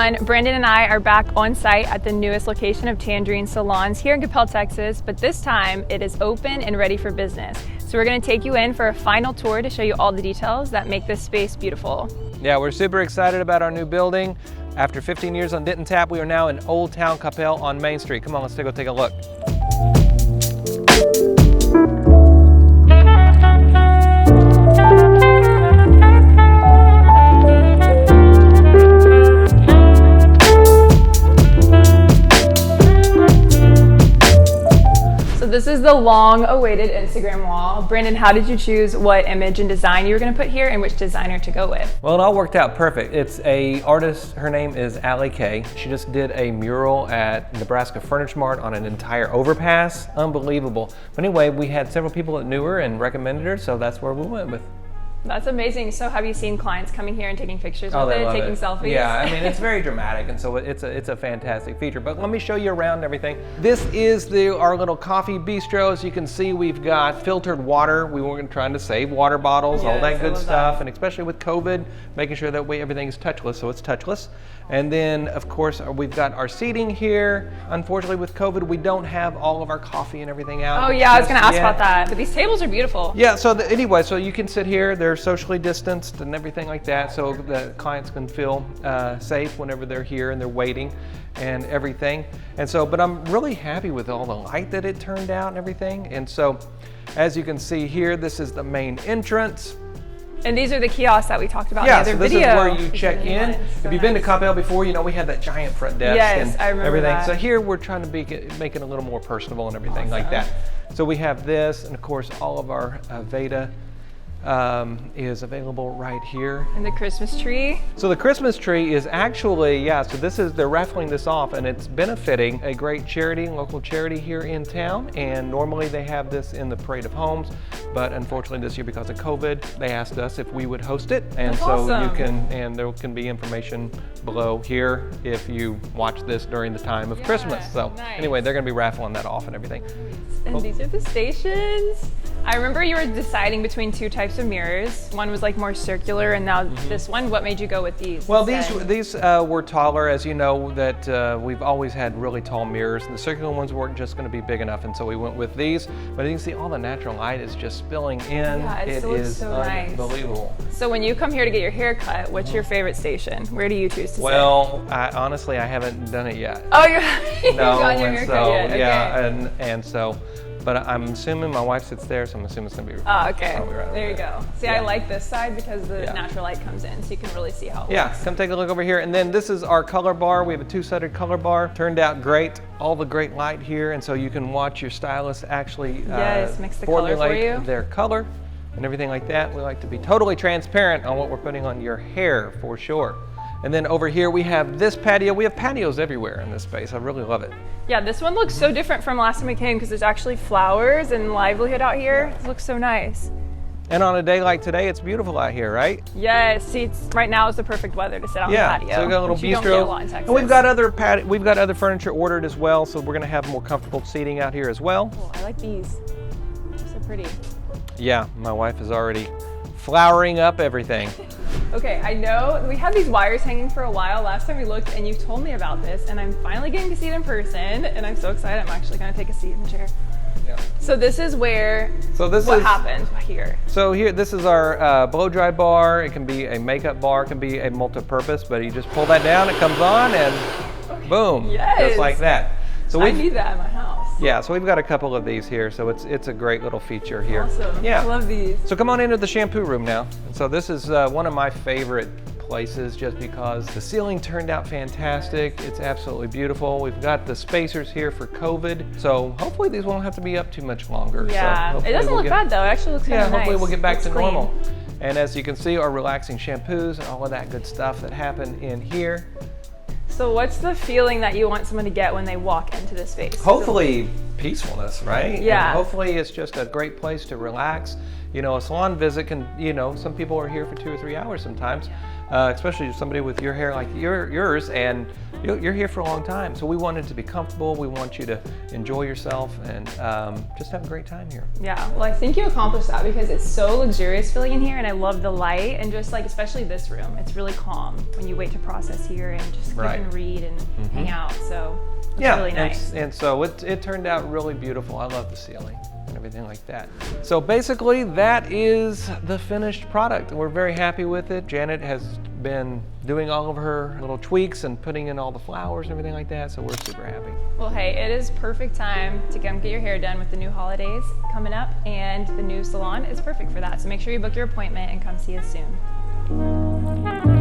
everyone. Brandon and I are back on site at the newest location of Tangerine Salons here in Coppell, Texas, but this time it is open and ready for business. So we're going to take you in for a final tour to show you all the details that make this space beautiful. Yeah, we're super excited about our new building. After 15 years on Denton Tap, we are now in Old Town Coppell on Main Street. Come on, let's go take a look. This is the long-awaited Instagram wall. Brandon, how did you choose what image and design you were going to put here and which designer to go with? Well, it all worked out perfect. It's a artist, her name is Allie Kay. She just did a mural at Nebraska Furniture Mart on an entire overpass. Unbelievable. But anyway, we had several people that knew her and recommended her, so that's where we went with. That's amazing. So have you seen clients coming here and taking pictures with it, taking selfies? Yeah, I mean, it's very dramatic, and so it's a fantastic feature. But let me show you around everything. This is our little coffee bistro. As you can see, we've got filtered water. We were trying to save water bottles, all that good stuff, and especially with COVID, making sure that everything's touchless, so it's touchless. And then, of course, we've got our seating here. Unfortunately, with COVID, we don't have all of our coffee and everything out. Oh yeah, I was going to ask about that. But these tables are beautiful. Yeah, so anyway, so you can sit here. They're socially distanced and everything like that, so the clients can feel safe whenever they're here and they're waiting and everything. And so, but I'm really happy with all the light that it turned out and everything. And so, as you can see here, this is the main entrance. And these are the kiosks that we talked about in the other video. Yeah, so this is where you check in. If you've been to Coppell before, you know we had that giant front desk and I remember everything. That. So here we're trying to make it a little more personable and everything like that. So we have this, and of course all of our Veda is available right here. And the Christmas tree. So the Christmas tree is actually, so they're raffling this off, and it's benefiting a great charity, local charity here in town. And normally they have this in the Parade of Homes, but unfortunately this year because of COVID, they asked us if we would host it. And That's so awesome. you can, and there can be information below here if you watch this during the time of Christmas. So anyway, they're gonna be raffling that off and everything. And these are the stations. I remember you were deciding between two types of mirrors. One was like more circular, and now this one. What made you go with these? Well, these were taller. As you know, that we've always had really tall mirrors, and the circular ones weren't just going to be big enough, and so we went with these. But you can see all the natural light is just spilling in. Yeah, it is so unbelievable. Nice. So when you come here to get your hair cut, what's your favorite station? Where do you choose to sit? Well, honestly, I haven't done it yet. Oh, you haven't gotten your hair cut yet? Okay. Yeah, and so. But I'm assuming my wife sits there, so I'm assuming it's going to be okay. Right there you go. See, I like this side because the natural light comes in, so you can really see how it looks. Come take a look over here. And then this is our color bar. We have a two-sided color bar. Turned out great. All the great light here, and so you can watch your stylist actually mix the formulate color for you. Their color and everything like that. We like to be totally transparent on what we're putting on your hair for sure. And then over here we have this patio. We have patios everywhere in this space. I really love it. Yeah, this one looks so different from last time we came because there's actually flowers and livelihood out here. It looks so nice. And on a day like today, it's beautiful out here, right? Yes, right now is the perfect weather to sit on the patio. So we've got a little bistro. And we've got other furniture ordered as well, so we're going to have more comfortable seating out here as well. Oh, I like these. They're so pretty. Yeah, my wife is already flowering up everything. Okay, I know we had these wires hanging for a while last time we looked, and you told me about this, and I'm finally getting to see it in person, and I'm so excited. I'm actually going to take a seat in the chair. Yeah. So this is where, what happened here? So here, this is our blow dry bar. It can be a makeup bar, it can be a multi-purpose, but you just pull that down, it comes on, and boom, just like that. So I need that in my house. Yeah, so we've got a couple of these here, so it's a great little feature here. Awesome. Yeah. I love these. So come on into the shampoo room now. And so this is one of my favorite places just because the ceiling turned out fantastic. It's absolutely beautiful. We've got the spacers here for COVID, so hopefully these won't have to be up too much longer. Yeah, so it doesn't look bad though. It actually looks kind of nice. Hopefully we'll get back to normal. And as you can see, our relaxing shampoos and all of that good stuff that happen in here. So what's the feeling that you want someone to get when they walk into this space? Hopefully peacefulness, right? Yeah. And hopefully it's just a great place to relax. You know, a salon visit can, you know, some people are here for 2 or 3 hours sometimes, especially somebody with your hair like yours, and you're here for a long time. So we want it to be comfortable. We want you to enjoy yourself and just have a great time here. Yeah, well, I think you accomplished that because it's so luxurious feeling in here, and I love the light, and just like, especially this room, it's really calm when you wait to process here and just Right. and read and hang out. So it's Yeah, really nice. and so it turned out really beautiful. I love the ceiling and everything like that. So basically that is the finished product. We're very happy with it. Janet has been doing all of her little tweaks and putting in all the flowers and everything like that, so we're super happy. Well, hey, it is perfect time to come get your hair done with the new holidays coming up, and the new salon is perfect for that. So make sure you book your appointment and come see us soon.